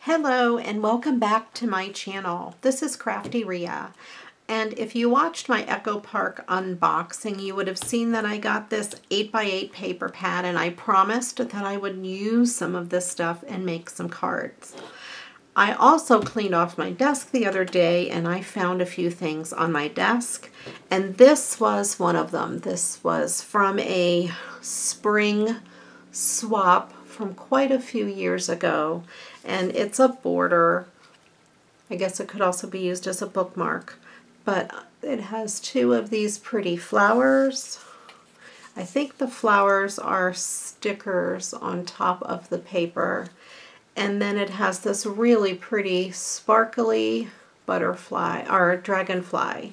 Hello and welcome back to my channel. This is CraftyRia, and if you watched my Echo Park unboxing, you would have seen that I got this 8x8 paper pad, and I promised that I would use some of this stuff and make some cards. I also cleaned off my desk the other day and I found a few things on my desk, and this was one of them. This was from a spring swap from quite a few years ago, and it's a border. I guess it could also be used as a bookmark, but it has two of these pretty flowers. I think the flowers are stickers on top of the paper, and then it has this really pretty sparkly butterfly or dragonfly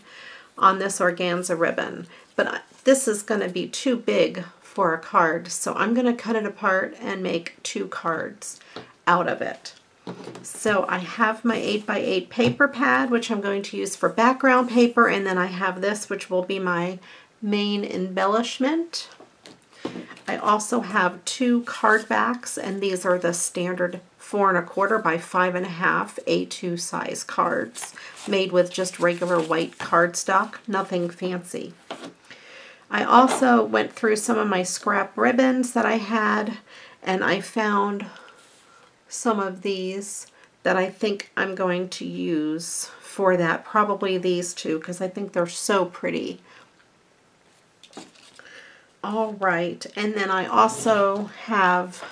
on this organza ribbon, but this is going to be too big for a card, so I'm going to cut it apart and make two cards out of it. So I have my 8x8 paper pad, which I'm going to use for background paper, and then I have this, which will be my main embellishment. I also have two card backs, and these are the standard 4 1/4 by 5 1/2 A2 size cards, made with just regular white cardstock, nothing fancy. I also went through some of my scrap ribbons that I had, and I found some of these that I think I'm going to use for that. Probably these two, because I think they're so pretty. All right, and then I also have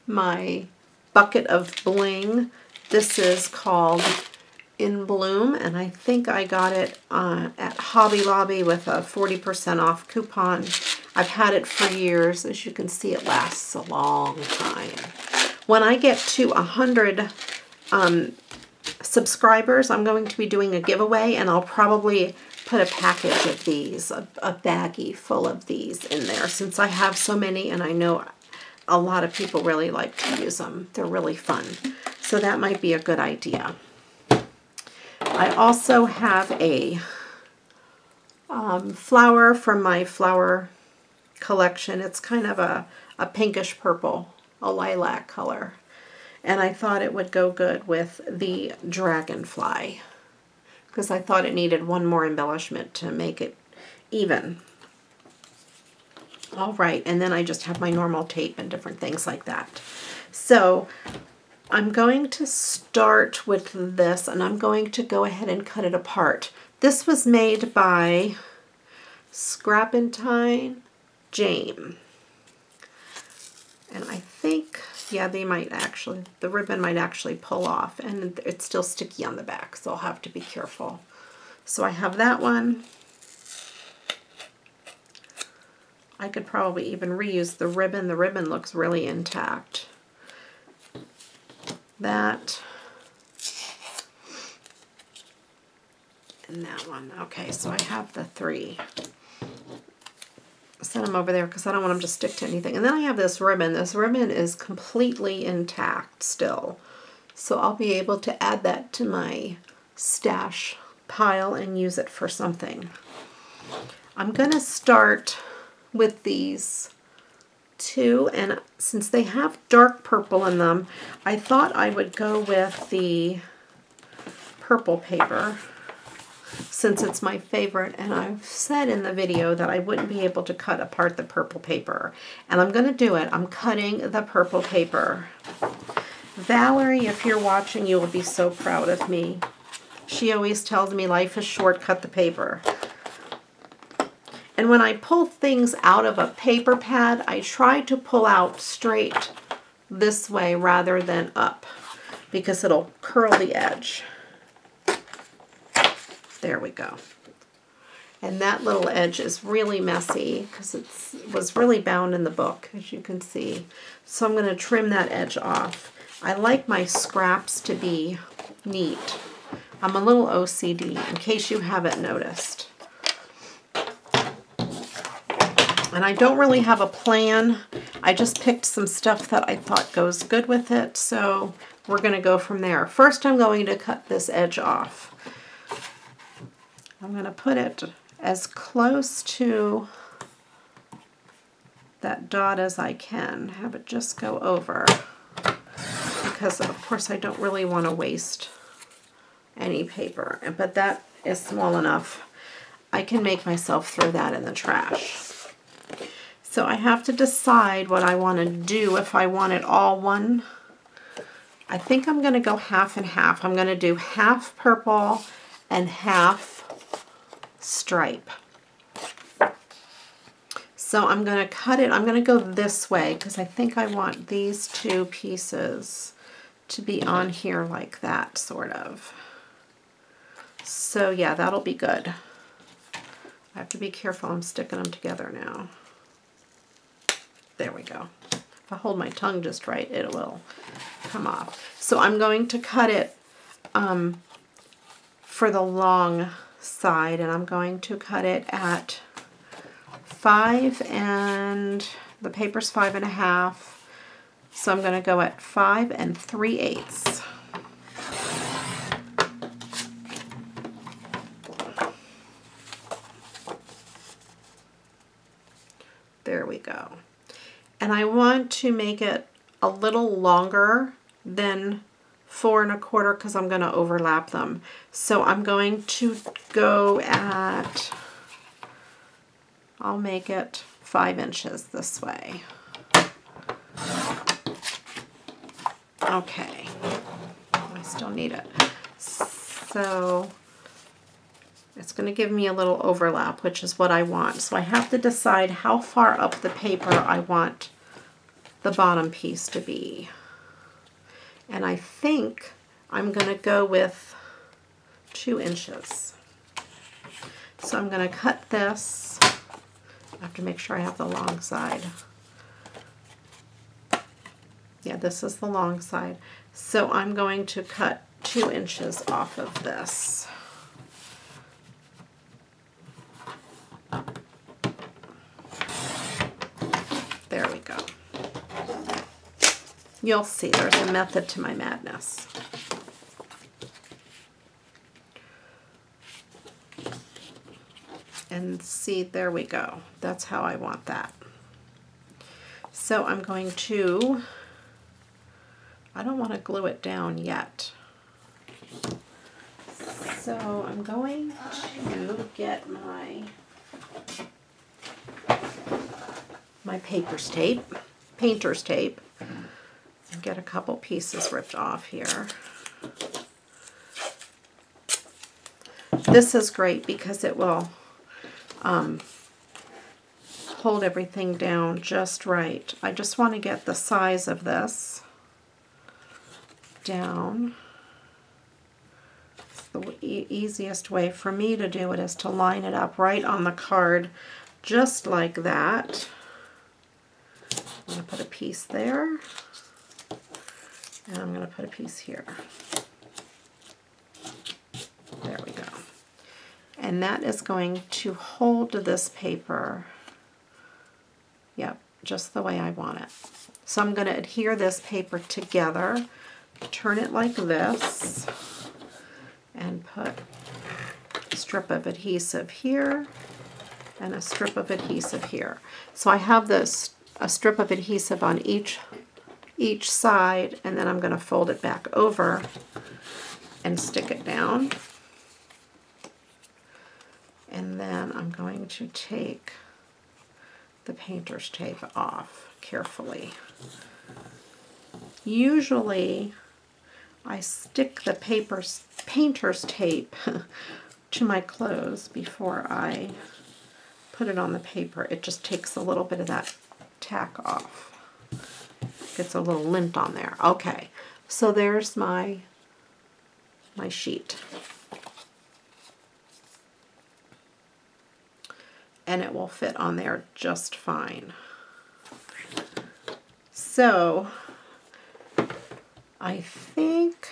my bucket of bling. This is called In Bloom, and I think I got it at Hobby Lobby with a 40% off coupon. I've had it for years. As you can see, it lasts a long time. When I get to 100 subscribers, I'm going to be doing a giveaway, and I'll probably put a package of these, a baggie full of these in there, since I have so many and I know a lot of people really like to use them. They're really fun. So that might be a good idea. I also have a flower from my flower collection. It's kind of a pinkish purple, a lilac color. And I thought it would go good with the dragonfly, because I thought it needed one more embellishment to make it even. All right, and then I just have my normal tape and different things like that. So I'm going to start with this, and I'm going to go ahead and cut it apart. This was made by Scrapentine Jane. And I think, yeah, they might actually, the ribbon might actually pull off, and it's still sticky on the back, so I'll have to be careful. So I have that one. I could probably even reuse the ribbon. The ribbon looks really intact. That. And that one. Okay, so I have the three. Set them over there because I don't want them to stick to anything. And then I have this ribbon. This ribbon is completely intact still. So I'll be able to add that to my stash pile and use it for something. I'm going to start with these two, and since they have dark purple in them, I thought I would go with the purple paper since it's my favorite, and I've said in the video that I wouldn't be able to cut apart the purple paper, and I'm going to do it. I'm cutting the purple paper. Valerie, if you're watching, you will be so proud of me. She always tells me life is short, cut the paper. And when I pull things out of a paper pad, I try to pull out straight this way rather than up, because it'll curl the edge. There we go. And that little edge is really messy because it was really bound in the book, as you can see. So I'm going to trim that edge off. I like my scraps to be neat. I'm a little OCD, in case you haven't noticed. And I don't really have a plan. I just picked some stuff that I thought goes good with it, so we're going to go from there. First, I'm going to cut this edge off. I'm going to put it as close to that dot as I can. Have it just go over, because of course I don't really want to waste any paper, but that is small enough. I can make myself throw that in the trash. So I have to decide what I want to do, if I want it all one. I think I'm going to go half and half. I'm going to do half purple and half stripe. So I'm going to cut it. I'm going to go this way because I think I want these two pieces to be on here like that, sort of. So yeah, that'll be good. I have to be careful. I'm sticking them together now. There we go. If I hold my tongue just right, it will come off. So I'm going to cut it for the long side, and I'm going to cut it at 5, and the paper's 5 1/2. So I'm going to go at 5 3/8. There we go. And I want to make it a little longer than 4 1/4 because I'm going to overlap them. So I'm going to go at, I'll make it 5 inches this way. Okay, I still need it. So it's going to give me a little overlap, which is what I want. So I have to decide how far up the paper I want the bottom piece to be. And I think I'm going to go with 2 inches. So I'm going to cut this. I have to make sure I have the long side. Yeah, this is the long side. So I'm going to cut 2 inches off of this. There we go. You'll see there's a method to my madness. And see, there we go. That's how I want that. So I'm going to, I don't want to glue it down yet. So I'm going to get my painter's tape, and get a couple pieces ripped off here. This is great because it will hold everything down just right. I just want to get the size of this down. The easiest way for me to do it is to line it up right on the card, just like that. I'm going to put a piece there, and I'm going to put a piece here. There we go. And that is going to hold this paper, yep, just the way I want it. So I'm going to adhere this paper together, turn it like this, and put a strip of adhesive here and a strip of adhesive here. So I have this a strip of adhesive on each side, and then I'm going to fold it back over and stick it down. And then I'm going to take the painter's tape off carefully. Usually I stick the painter's tape to my clothes before I put it on the paper. It just takes a little bit of that tack off. Gets a little lint on there. Okay, so there's my sheet. And it will fit on there just fine. So I think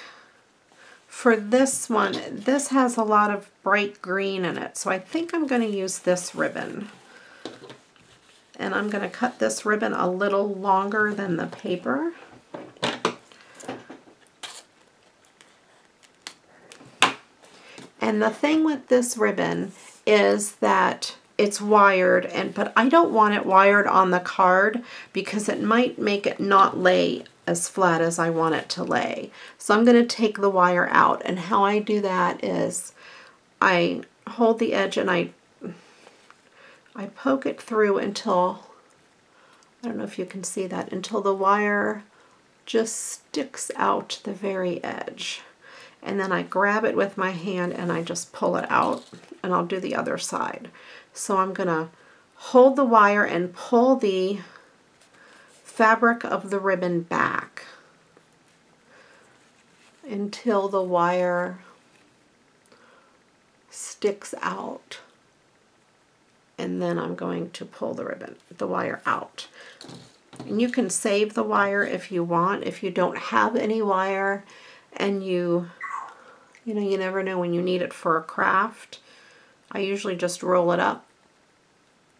for this one, this has a lot of bright green in it, so I think I'm going to use this ribbon. And I'm going to cut this ribbon a little longer than the paper. And the thing with this ribbon is that it's wired, but I don't want it wired on the card because it might make it not lay as flat as I want it to lay. So I'm going to take the wire out, and how I do that is I hold the edge and I poke it through until, I don't know if you can see that, until the wire just sticks out the very edge. And then I grab it with my hand and I just pull it out, and I'll do the other side. So I'm going to hold the wire and pull the fabric of the ribbon back until the wire sticks out, and then I'm going to pull the wire out. And you can save the wire if you want. If you don't have any wire and you never know when you need it for a craft, I usually just roll it up,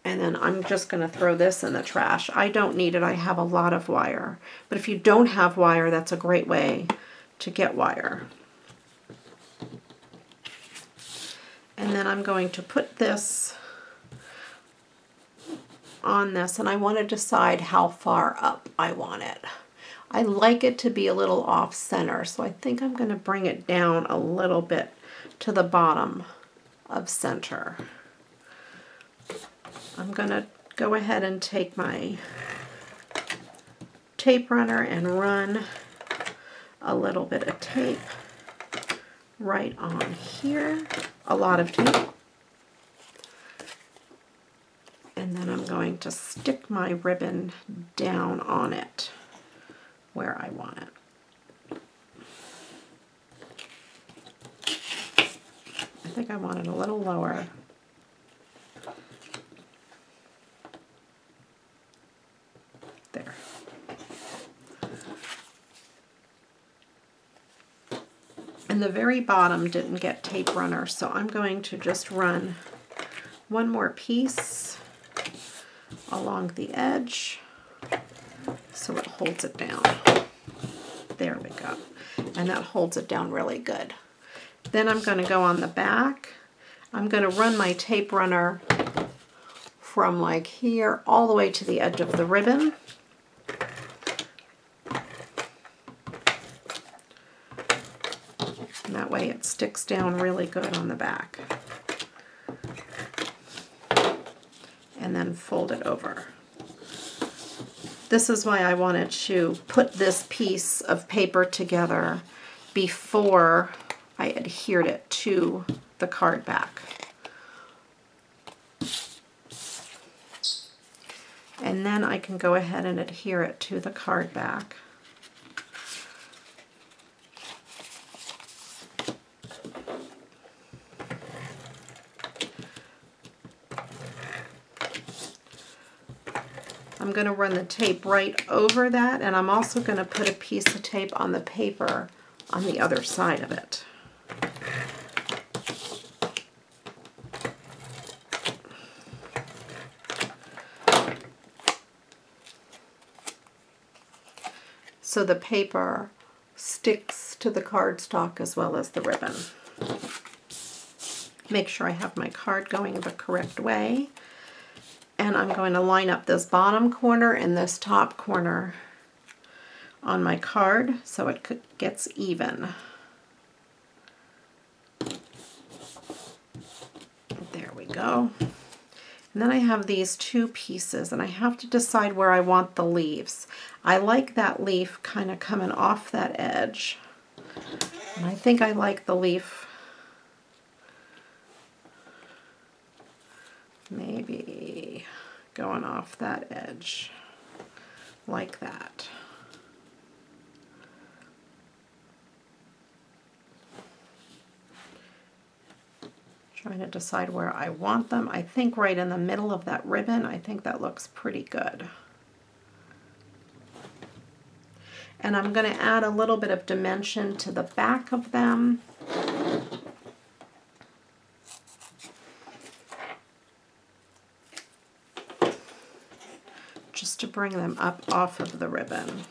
and then I'm just going to throw this in the trash. I don't need it. I have a lot of wire. But if you don't have wire, that's a great way to get wire. And then I'm going to put this on this, and I want to decide how far up I want it. I like it to be a little off center, so I think I'm going to bring it down a little bit to the bottom of center. I'm going to go ahead and take my tape runner and run a little bit of tape right on here, a lot of tape. And then I'm going to stick my ribbon down on it where I want it. I think I want it a little lower. There. And the very bottom didn't get tape runner, so I'm going to just run one more piece along the edge so it holds it down. There we go. And that holds it down really good. Then I'm going to go on the back. I'm going to run my tape runner from like here all the way to the edge of the ribbon. And that way it sticks down really good on the back. And then fold it over. This is why I wanted to put this piece of paper together before I adhered it to the card back. And then I can go ahead and adhere it to the card back. I'm going to run the tape right over that, and I'm also going to put a piece of tape on the paper on the other side of it. So the paper sticks to the cardstock as well as the ribbon. Make sure I have my card going the correct way. And I'm going to line up this bottom corner and this top corner on my card so it gets even. There we go. And then I have these two pieces, and I have to decide where I want the leaves. I like that leaf kind of coming off that edge. And I think I like the leaf maybe going off that edge like that. Trying to decide where I want them. I think right in the middle of that ribbon. I think that looks pretty good. And I'm going to add a little bit of dimension to the back of them. Just to bring them up off of the ribbon.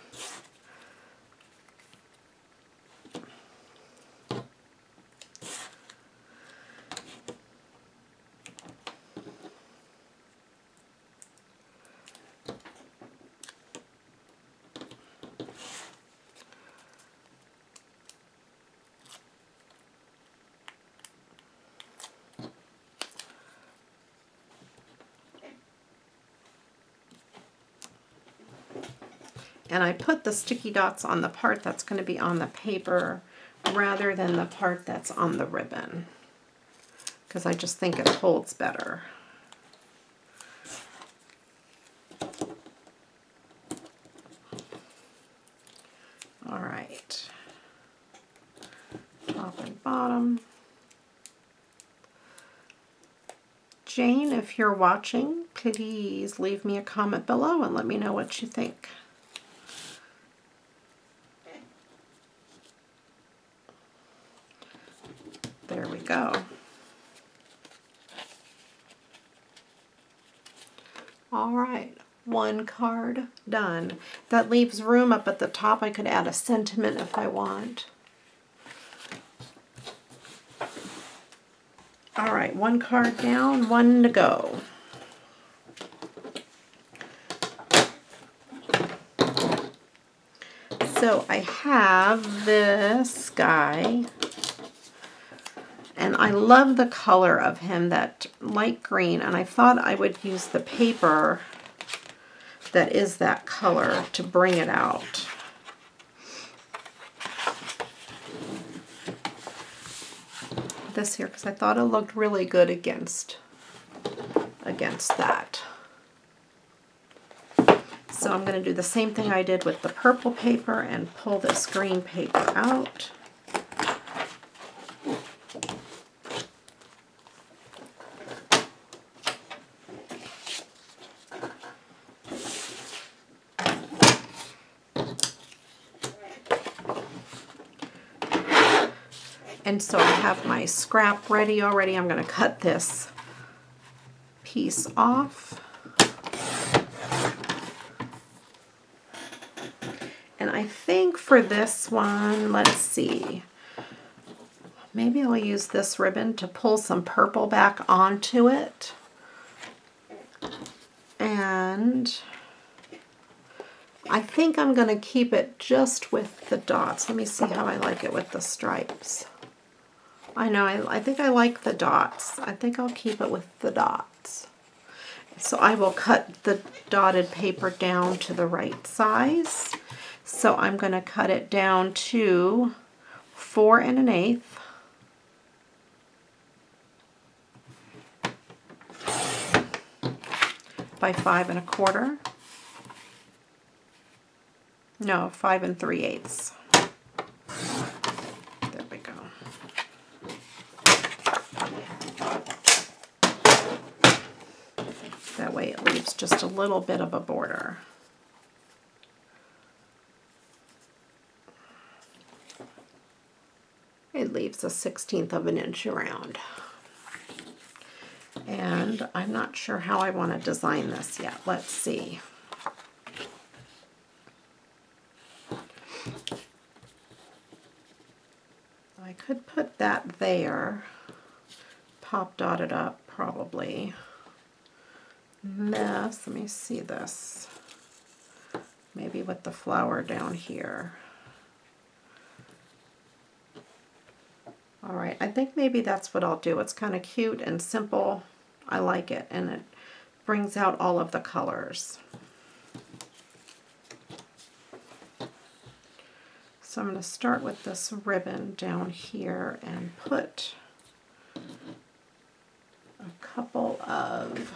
And I put the sticky dots on the part that's going to be on the paper rather than the part that's on the ribbon, because I just think it holds better. All right, top and bottom. Jane, if you're watching, please leave me a comment below and let me know what you think. There we go. All right, one card done. That leaves room up at the top. I could add a sentiment if I want. All right, one card down, one to go. So I have this guy, and I love the color of him, that light green, and I thought I would use the paper that is that color to bring it out. This here, because I thought it looked really good against that. So I'm going to do the same thing I did with the purple paper and pull this green paper out. And so I have my scrap ready already. I'm going to cut this piece off. And I think for this one, let's see, maybe I'll use this ribbon to pull some purple back onto it. And I think I'm going to keep it just with the dots. Let me see how I like it with the stripes. I know, I think I like the dots. I think I'll keep it with the dots. So I will cut the dotted paper down to the right size. So I'm going to cut it down to 4 1/8. By 5 1/4. No, 5 3/8. There we go. That way it leaves just a little bit of a border. It leaves a 1/16 of an inch around. And I'm not sure how I want to design this yet. Let's see. I could put that there, pop dotted up probably. This, let me see this. Maybe with the flower down here. All right, I think maybe that's what I'll do. It's kind of cute and simple. I like it, and it brings out all of the colors. So I'm going to start with this ribbon down here and put a couple of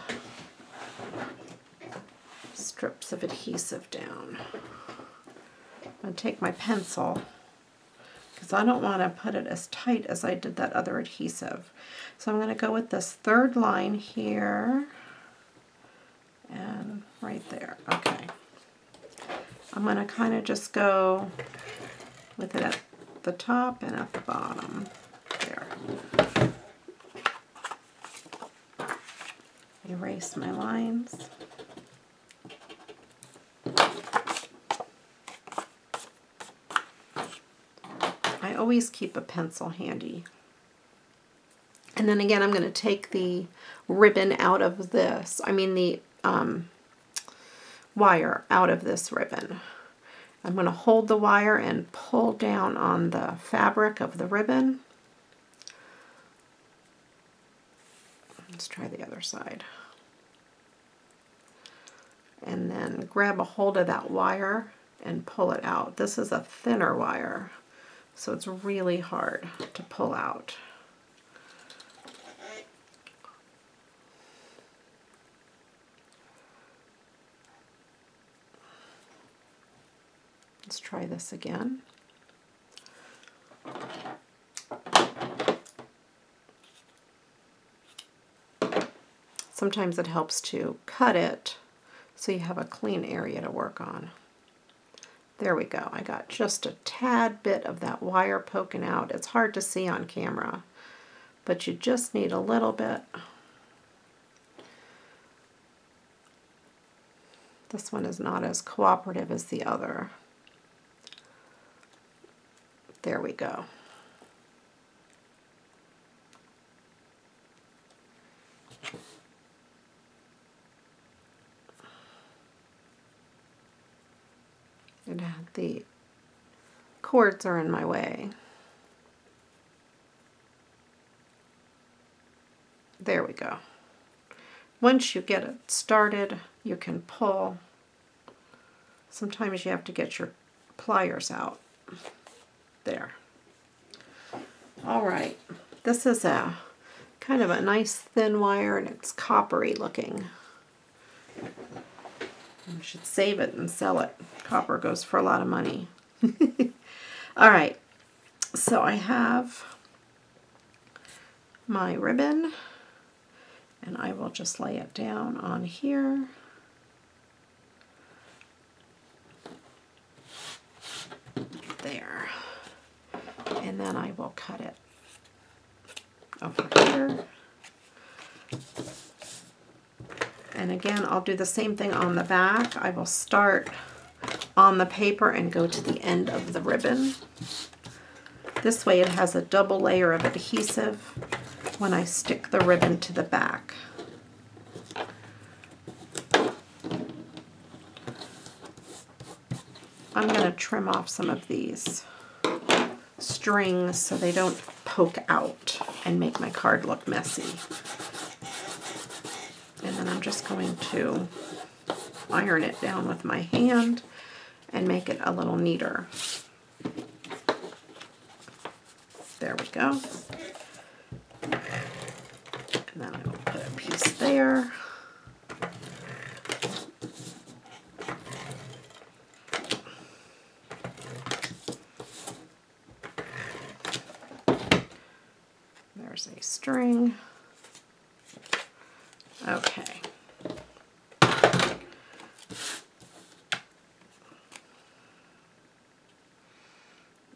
strips of adhesive down. I'm going to take my pencil because I don't want to put it as tight as I did that other adhesive. So I'm going to go with this third line here and right there. Okay. I'm going to kind of just go with it at the top and at the bottom. There. Erase my lines. I always keep a pencil handy. And then again, I'm going to take the ribbon out of this, the wire out of this ribbon. I'm going to hold the wire and pull down on the fabric of the ribbon. Let's try the other side. And then grab a hold of that wire and pull it out. This is a thinner wire, so it's really hard to pull out. Let's try this again. Sometimes it helps to cut it so you have a clean area to work on. There we go. I got just a tad bit of that wire poking out. It's hard to see on camera, but you just need a little bit. This one is not as cooperative as the other. There we go. And the cords are in my way. There we go. Once you get it started, you can pull. Sometimes you have to get your pliers out. There. All right. This is a kind of a nice thin wire, and it's coppery looking. I should save it and sell it. Copper goes for a lot of money. All right, so I have my ribbon, and I will just lay it down on here. There. And then I will cut it over here. And again, I'll do the same thing on the back. I will start on the paper and go to the end of the ribbon. This way it has a double layer of adhesive when I stick the ribbon to the back. I'm going to trim off some of these strings so they don't poke out and make my card look messy. And then I'm just going to iron it down with my hand and make it a little neater. There we go. And then I will put a piece there. There's a string. Okay.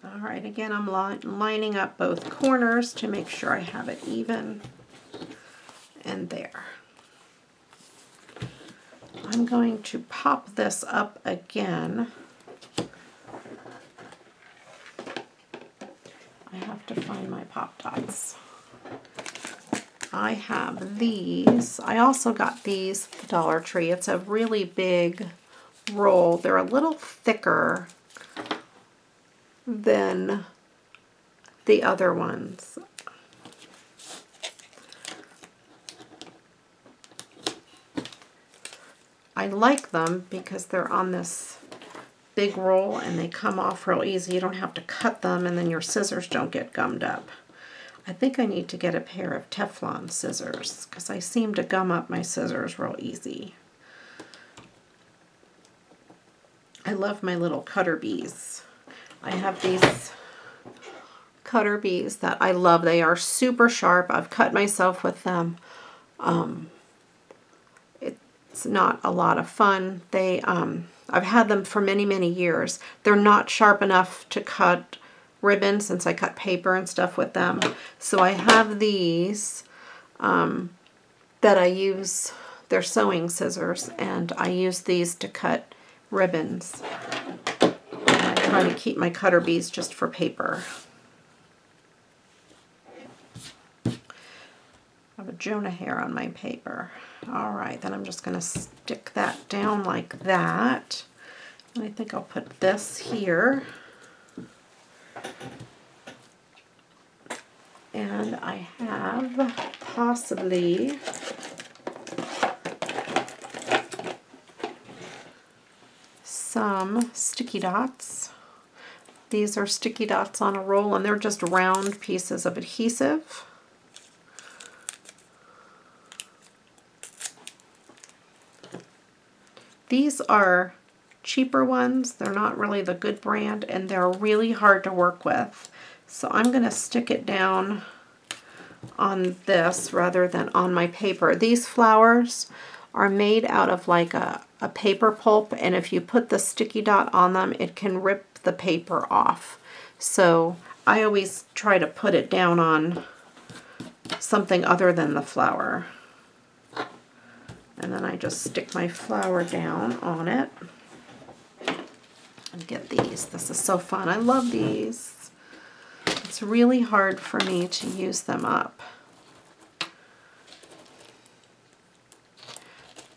All right, again, I'm lining up both corners to make sure I have it even. And there. I'm going to pop this up again. I have to find my Pop-Tarts. I have these. I also got these at the Dollar Tree. It's a really big roll. They're a little thicker than the other ones. I like them because they're on this big roll and they come off real easy. You don't have to cut them and then your scissors don't get gummed up. I think I need to get a pair of Teflon scissors because I seem to gum up my scissors real easy. I love my little cutter bees. I have these cutter bees that I love. They are super sharp. I've cut myself with them. It's not a lot of fun. I've had them for many, many years. They're not sharp enough to cut ribbon since I cut paper and stuff with them. So I have these that I use. They're sewing scissors, and I use these to cut ribbons. And I try to keep my cutter bees just for paper. I have a Jonah hair on my paper. All right, then I'm just going to stick that down like that. And I think I'll put this here. And I have possibly some sticky dots. These are sticky dots on a roll, and they're just round pieces of adhesive. These are cheaper ones. They're not really the good brand, and they're really hard to work with. So I'm going to stick it down on this rather than on my paper. These flowers are made out of like a paper pulp, and if you put the sticky dot on them, it can rip the paper off. So I always try to put it down on something other than the flower. And then I just stick my flower down on it and get these. This is so fun. I love these. It's really hard for me to use them up.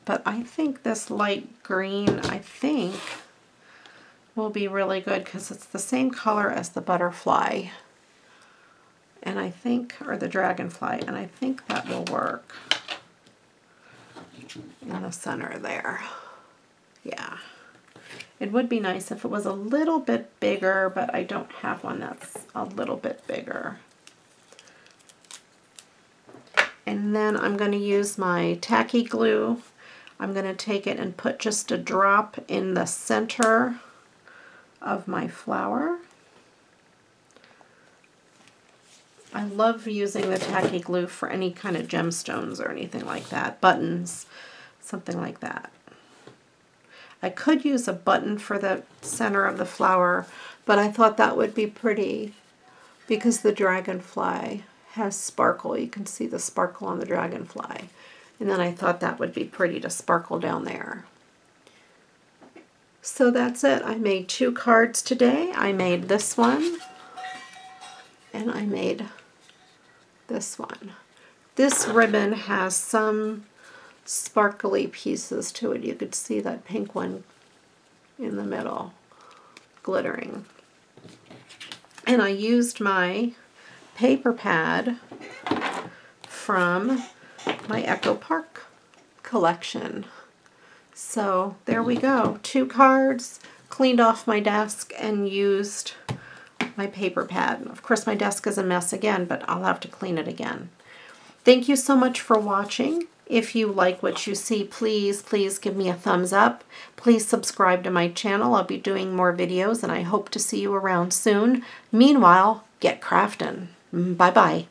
But I think this light green, will be really good because it's the same color as the butterfly. And I think, or the dragonfly, and I think that will work in the center there. Yeah. It would be nice if it was a little bit bigger, but I don't have one that's a little bit bigger. And then I'm going to use my tacky glue. I'm going to take it and put just a drop in the center of my flower. I love using the tacky glue for any kind of gemstones or anything like that, buttons, something like that. I could use a button for the center of the flower, but I thought that would be pretty because the dragonfly has sparkle. You can see the sparkle on the dragonfly. And then I thought that would be pretty to sparkle down there. So that's it. I made 2 cards today. I made this one, and I made this one. This ribbon has some sparkly pieces to it. You could see that pink one in the middle glittering. And I used my paper pad from my Echo Park collection. So there we go. 2 cards, cleaned off my desk and used my paper pad. Of course my desk is a mess again, but I'll have to clean it again. Thank you so much for watching. If you like what you see, please give me a thumbs up. Please subscribe to my channel. I'll be doing more videos, and I hope to see you around soon. Meanwhile, get crafting. Bye-bye.